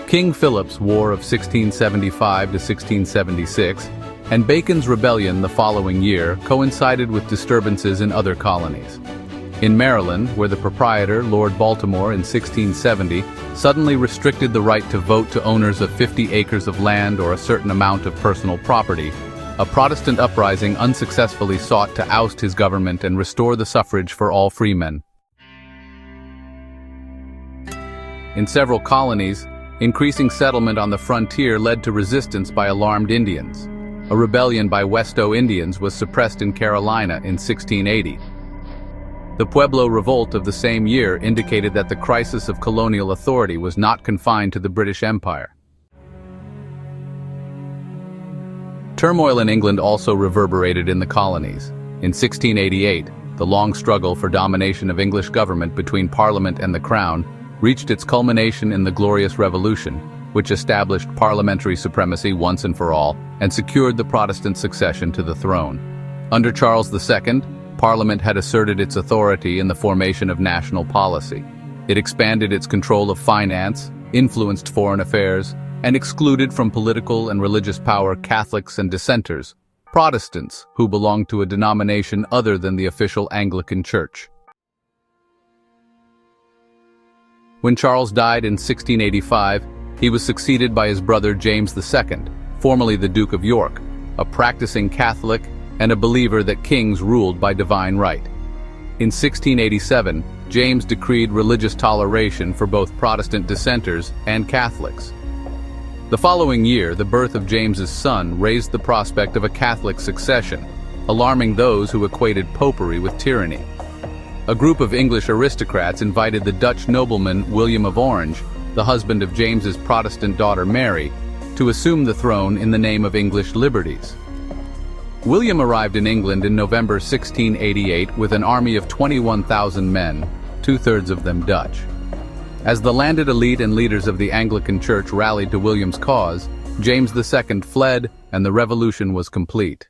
King Philip's War of 1675 to 1676 and Bacon's rebellion the following year coincided with disturbances in other colonies. In Maryland, where the proprietor, Lord Baltimore, in 1670, suddenly restricted the right to vote to owners of 50 acres of land or a certain amount of personal property, a Protestant uprising unsuccessfully sought to oust his government and restore the suffrage for all freemen. In several colonies, increasing settlement on the frontier led to resistance by alarmed Indians. A rebellion by Westo Indians was suppressed in Carolina in 1680. The Pueblo Revolt of the same year indicated that the crisis of colonial authority was not confined to the British Empire. Turmoil in England also reverberated in the colonies. In 1688, the long struggle for domination of English government between Parliament and the Crown reached its culmination in the Glorious Revolution, which established parliamentary supremacy once and for all and secured the Protestant succession to the throne. Under Charles II, Parliament had asserted its authority in the formation of national policy. It expanded its control of finance, influenced foreign affairs, and excluded from political and religious power Catholics and dissenters, Protestants who belonged to a denomination other than the official Anglican Church. When Charles died in 1685, he was succeeded by his brother James II, formerly the Duke of York, a practicing Catholic and a believer that kings ruled by divine right. In 1687, James decreed religious toleration for both Protestant dissenters and Catholics. The following year, the birth of James's son raised the prospect of a Catholic succession, alarming those who equated popery with tyranny. A group of English aristocrats invited the Dutch nobleman William of Orange, the husband of James's Protestant daughter Mary, to assume the throne in the name of English liberties. William arrived in England in November 1688 with an army of 21,000 men, two-thirds of them Dutch. As the landed elite and leaders of the Anglican Church rallied to William's cause, James II fled and the revolution was complete.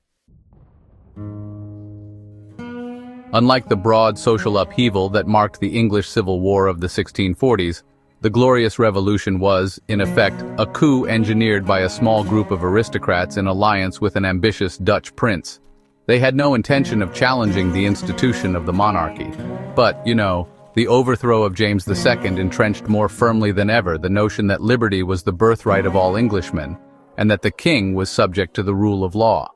Unlike the broad social upheaval that marked the English Civil War of the 1640s, the Glorious Revolution was, in effect, a coup engineered by a small group of aristocrats in alliance with an ambitious Dutch prince. They had no intention of challenging the institution of the monarchy. But, the overthrow of James II entrenched more firmly than ever the notion that liberty was the birthright of all Englishmen, and that the king was subject to the rule of law.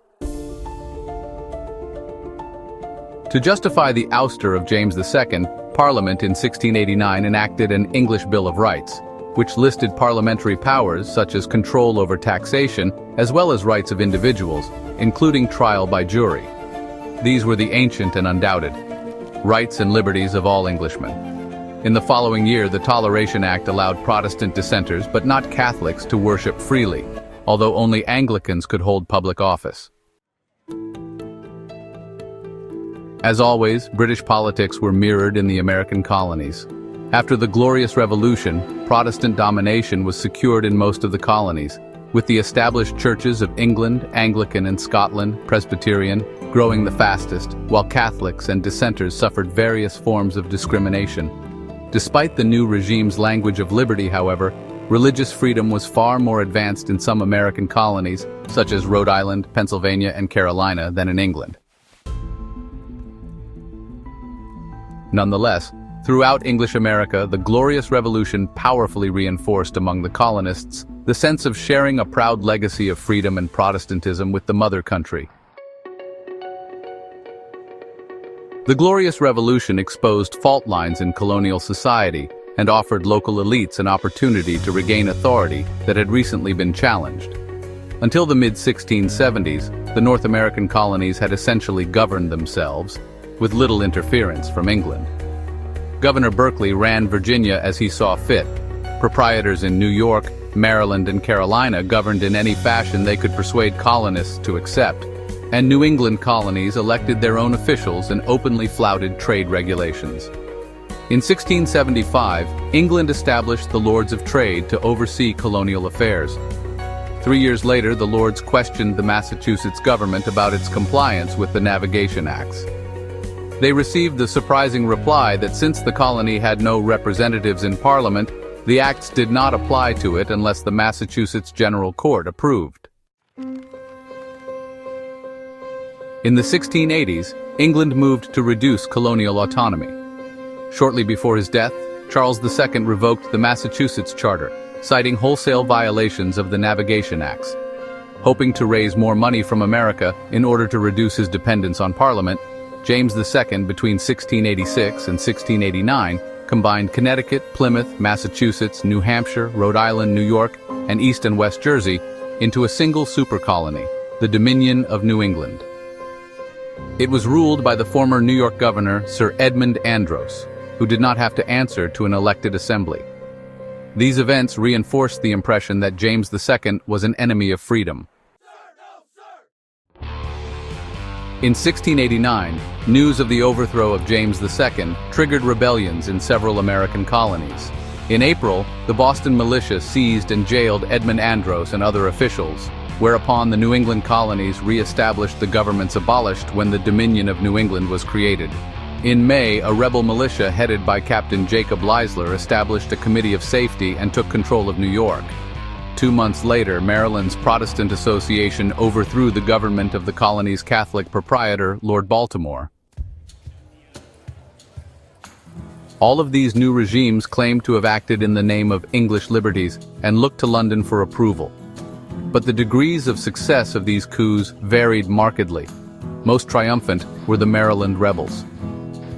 To justify the ouster of James II, Parliament in 1689 enacted an English Bill of Rights, which listed parliamentary powers such as control over taxation as well as rights of individuals, including trial by jury. These were the ancient and undoubted rights and liberties of all Englishmen. In the following year, the Toleration Act allowed Protestant dissenters, but not Catholics, to worship freely, although only Anglicans could hold public office. As always, British politics were mirrored in the American colonies. After the Glorious Revolution, Protestant domination was secured in most of the colonies, with the established churches of England, Anglican and Scotland, Presbyterian, growing the fastest, while Catholics and dissenters suffered various forms of discrimination. Despite the new regime's language of liberty, however, religious freedom was far more advanced in some American colonies, such as Rhode Island, Pennsylvania and Carolina, than in England. Nonetheless, throughout English America, the Glorious Revolution powerfully reinforced among the colonists the sense of sharing a proud legacy of freedom and Protestantism with the mother country. The Glorious Revolution exposed fault lines in colonial society and offered local elites an opportunity to regain authority that had recently been challenged. Until the mid-1670s, the North American colonies had essentially governed themselves, with little interference from England. Governor Berkeley ran Virginia as he saw fit. Proprietors in New York, Maryland, and Carolina governed in any fashion they could persuade colonists to accept, and New England colonies elected their own officials and openly flouted trade regulations. In 1675, England established the Lords of Trade to oversee colonial affairs. 3 years later, the Lords questioned the Massachusetts government about its compliance with the Navigation Acts. They received the surprising reply that since the colony had no representatives in Parliament, The acts did not apply to it unless the Massachusetts General Court approved. In the 1680s, England moved to reduce colonial autonomy. Shortly before his death, Charles II revoked the Massachusetts Charter, citing wholesale violations of the Navigation Acts. Hoping to raise more money from America in order to reduce his dependence on Parliament, James II, between 1686 and 1689, combined Connecticut, Plymouth, Massachusetts, New Hampshire, Rhode Island, New York, and East and West Jersey into a single supercolony, the Dominion of New England. It was ruled by the former New York governor, Sir Edmund Andros, who did not have to answer to an elected assembly. These events reinforced the impression that James II was an enemy of freedom. In 1689, news of the overthrow of James II triggered rebellions in several American colonies. In April, the Boston militia seized and jailed Edmund Andros and other officials, whereupon the New England colonies re-established the governments abolished when the Dominion of New England was created. In May, a rebel militia headed by Captain Jacob Leisler established a committee of safety and took control of New York. 2 months later, Maryland's Protestant Association overthrew the government of the colony's Catholic proprietor, Lord Baltimore. All of these new regimes claimed to have acted in the name of English liberties and looked to London for approval. But the degrees of success of these coups varied markedly. Most triumphant were the Maryland rebels.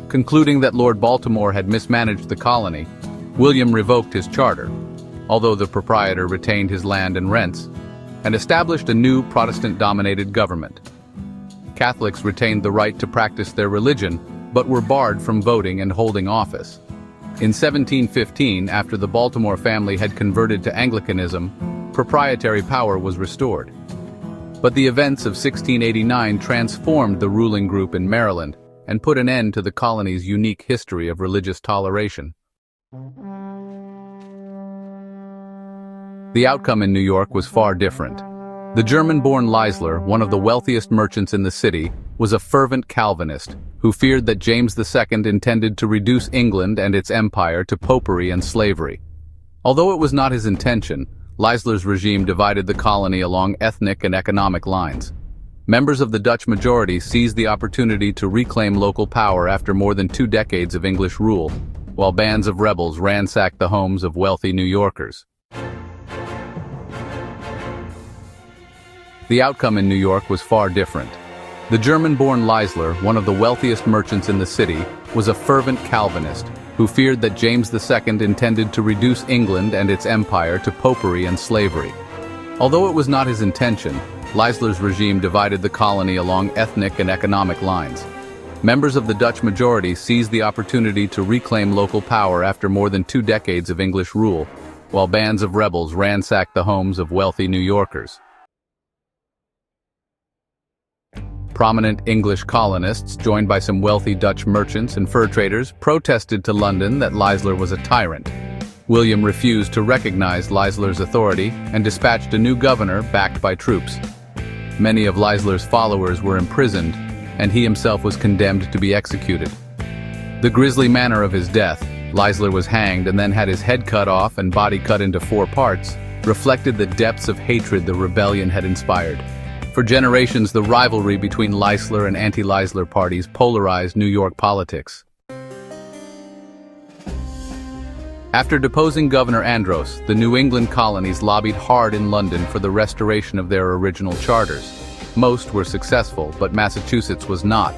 Concluding that Lord Baltimore had mismanaged the colony, William revoked his charter, although the proprietor retained his land and rents, and established a new Protestant-dominated government. Catholics retained the right to practice their religion, but were barred from voting and holding office. In 1715, after the Baltimore family had converted to Anglicanism, proprietary power was restored. But the events of 1689 transformed the ruling group in Maryland and put an end to the colony's unique history of religious toleration. The outcome in New York was far different. The German-born Leisler, one of the wealthiest merchants in the city, was a fervent Calvinist who feared that James II intended to reduce England and its empire to popery and slavery. Although it was not his intention, Leisler's regime divided the colony along ethnic and economic lines. Members of the Dutch majority seized the opportunity to reclaim local power after more than 2 decades of English rule, while bands of rebels ransacked the homes of wealthy New Yorkers. The outcome in New York was far different. The German-born Leisler, one of the wealthiest merchants in the city, was a fervent Calvinist who feared that James II intended to reduce England and its empire to popery and slavery. Although it was not his intention, Leisler's regime divided the colony along ethnic and economic lines. Members of the Dutch majority seized the opportunity to reclaim local power after more than 2 decades of English rule, while bands of rebels ransacked the homes of wealthy New Yorkers. Prominent English colonists, joined by some wealthy Dutch merchants and fur traders, protested to London that Leisler was a tyrant. William refused to recognize Leisler's authority and dispatched a new governor backed by troops. Many of Leisler's followers were imprisoned, and he himself was condemned to be executed. The grisly manner of his death, Leisler was hanged and then had his head cut off and body cut into 4 parts, reflected the depths of hatred the rebellion had inspired. For generations, the rivalry between Leisler and anti-Leisler parties polarized New York politics. After deposing Governor Andros, the New England colonies lobbied hard in London for the restoration of their original charters. Most were successful, but Massachusetts was not.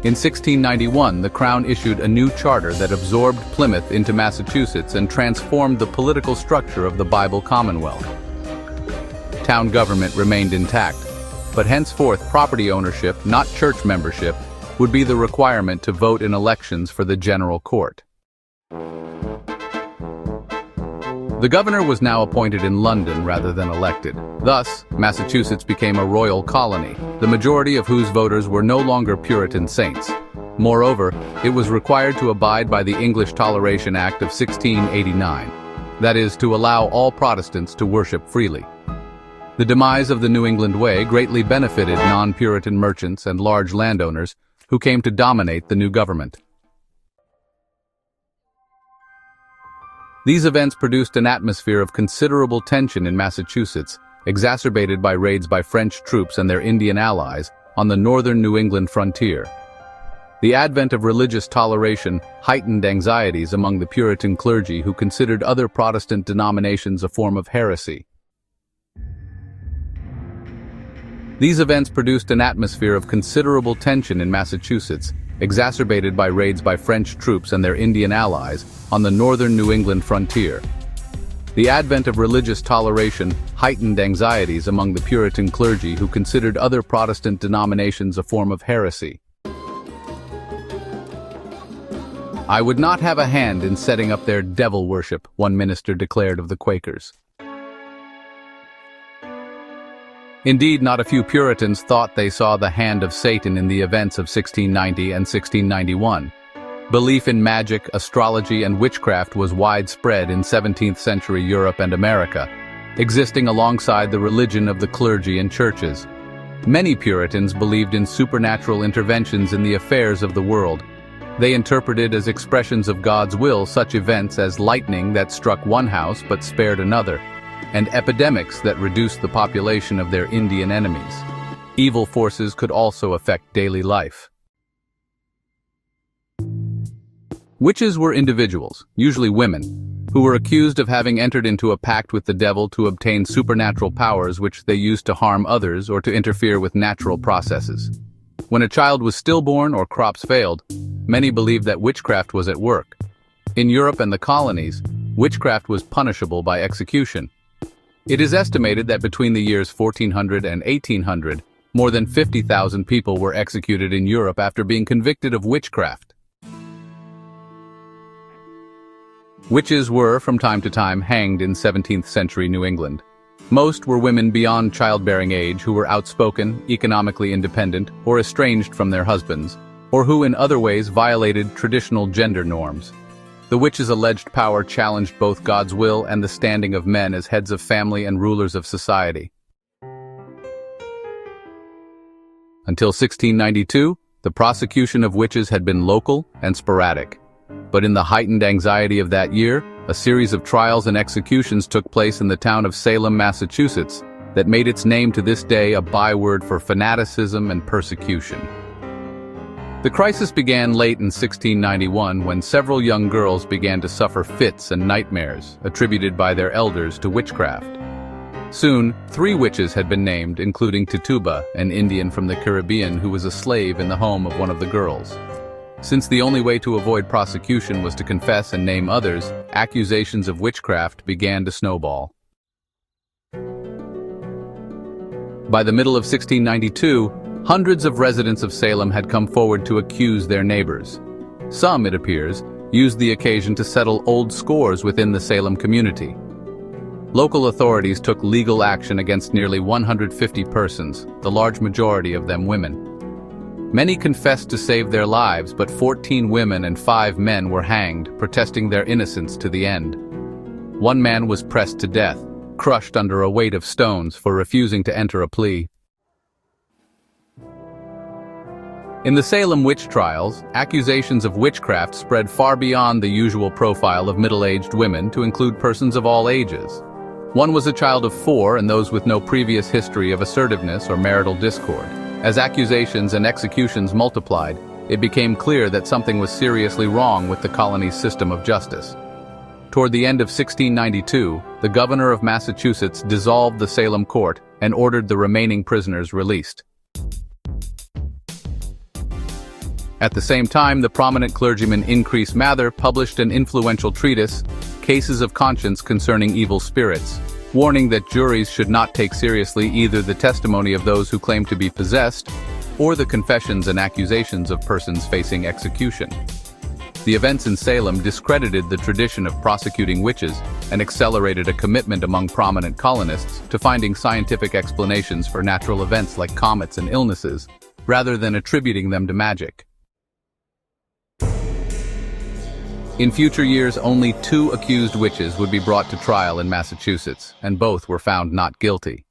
In 1691, the Crown issued a new charter that absorbed Plymouth into Massachusetts and transformed the political structure of the Bible Commonwealth. Town government remained intact, but henceforth property ownership, not church membership, would be the requirement to vote in elections for the General Court. The governor was now appointed in London rather than elected. Thus, Massachusetts became a royal colony, the majority of whose voters were no longer Puritan saints. Moreover, it was required to abide by the English Toleration Act of 1689, that is, to allow all Protestants to worship freely. The demise of the New England Way greatly benefited non-Puritan merchants and large landowners who came to dominate the new government. These events produced an atmosphere of considerable tension in Massachusetts, exacerbated by raids by French troops and their Indian allies on the northern New England frontier. The advent of religious toleration heightened anxieties among the Puritan clergy who considered other Protestant denominations a form of heresy. These events produced an atmosphere of considerable tension in Massachusetts, exacerbated by raids by French troops and their Indian allies on the northern New England frontier. The advent of religious toleration heightened anxieties among the Puritan clergy who considered other Protestant denominations a form of heresy. "I would not have a hand in setting up their devil worship," one minister declared of the Quakers. Indeed, not a few Puritans thought they saw the hand of Satan in the events of 1690 and 1691. Belief in magic, astrology, and witchcraft was widespread in 17th century Europe and America, existing alongside the religion of the clergy and churches. Many Puritans believed in supernatural interventions in the affairs of the world. They interpreted as expressions of God's will such events as lightning that struck one house but spared another, and epidemics that reduced the population of their Indian enemies. Evil forces could also affect daily life. Witches were individuals, usually women, who were accused of having entered into a pact with the devil to obtain supernatural powers which they used to harm others or to interfere with natural processes. When a child was stillborn or crops failed, many believed that witchcraft was at work. In Europe and the colonies, witchcraft was punishable by execution. It is estimated that between the years 1400 and 1800, more than 50,000 people were executed in Europe after being convicted of witchcraft. Witches were, from time to time, hanged in 17th century New England. Most were women beyond childbearing age who were outspoken, economically independent, or estranged from their husbands, or who in other ways violated traditional gender norms. The witches' alleged power challenged both God's will and the standing of men as heads of family and rulers of society. Until 1692, the prosecution of witches had been local and sporadic. But in the heightened anxiety of that year, a series of trials and executions took place in the town of Salem, Massachusetts, that made its name to this day a byword for fanaticism and persecution. The crisis began late in 1691 when several young girls began to suffer fits and nightmares, attributed by their elders to witchcraft. Soon, 3 witches had been named, including Tituba, an Indian from the Caribbean who was a slave in the home of one of the girls. Since the only way to avoid prosecution was to confess and name others, accusations of witchcraft began to snowball. By the middle of 1692, hundreds of residents of Salem had come forward to accuse their neighbors. Some, it appears, used the occasion to settle old scores within the Salem community. Local authorities took legal action against nearly 150 persons, the large majority of them women. Many confessed to save their lives, but 14 women and 5 men were hanged, protesting their innocence to the end. One man was pressed to death, crushed under a weight of stones for refusing to enter a plea. In the Salem witch trials, accusations of witchcraft spread far beyond the usual profile of middle-aged women to include persons of all ages. One was a child of 4 and those with no previous history of assertiveness or marital discord. As accusations and executions multiplied, it became clear that something was seriously wrong with the colony's system of justice. Toward the end of 1692, the governor of Massachusetts dissolved the Salem court and ordered the remaining prisoners released. At the same time, the prominent clergyman Increase Mather published an influential treatise, Cases of Conscience Concerning Evil Spirits, warning that juries should not take seriously either the testimony of those who claim to be possessed or the confessions and accusations of persons facing execution. The events in Salem discredited the tradition of prosecuting witches and accelerated a commitment among prominent colonists to finding scientific explanations for natural events like comets and illnesses, rather than attributing them to magic. In future years, only 2 accused witches would be brought to trial in Massachusetts, and both were found not guilty.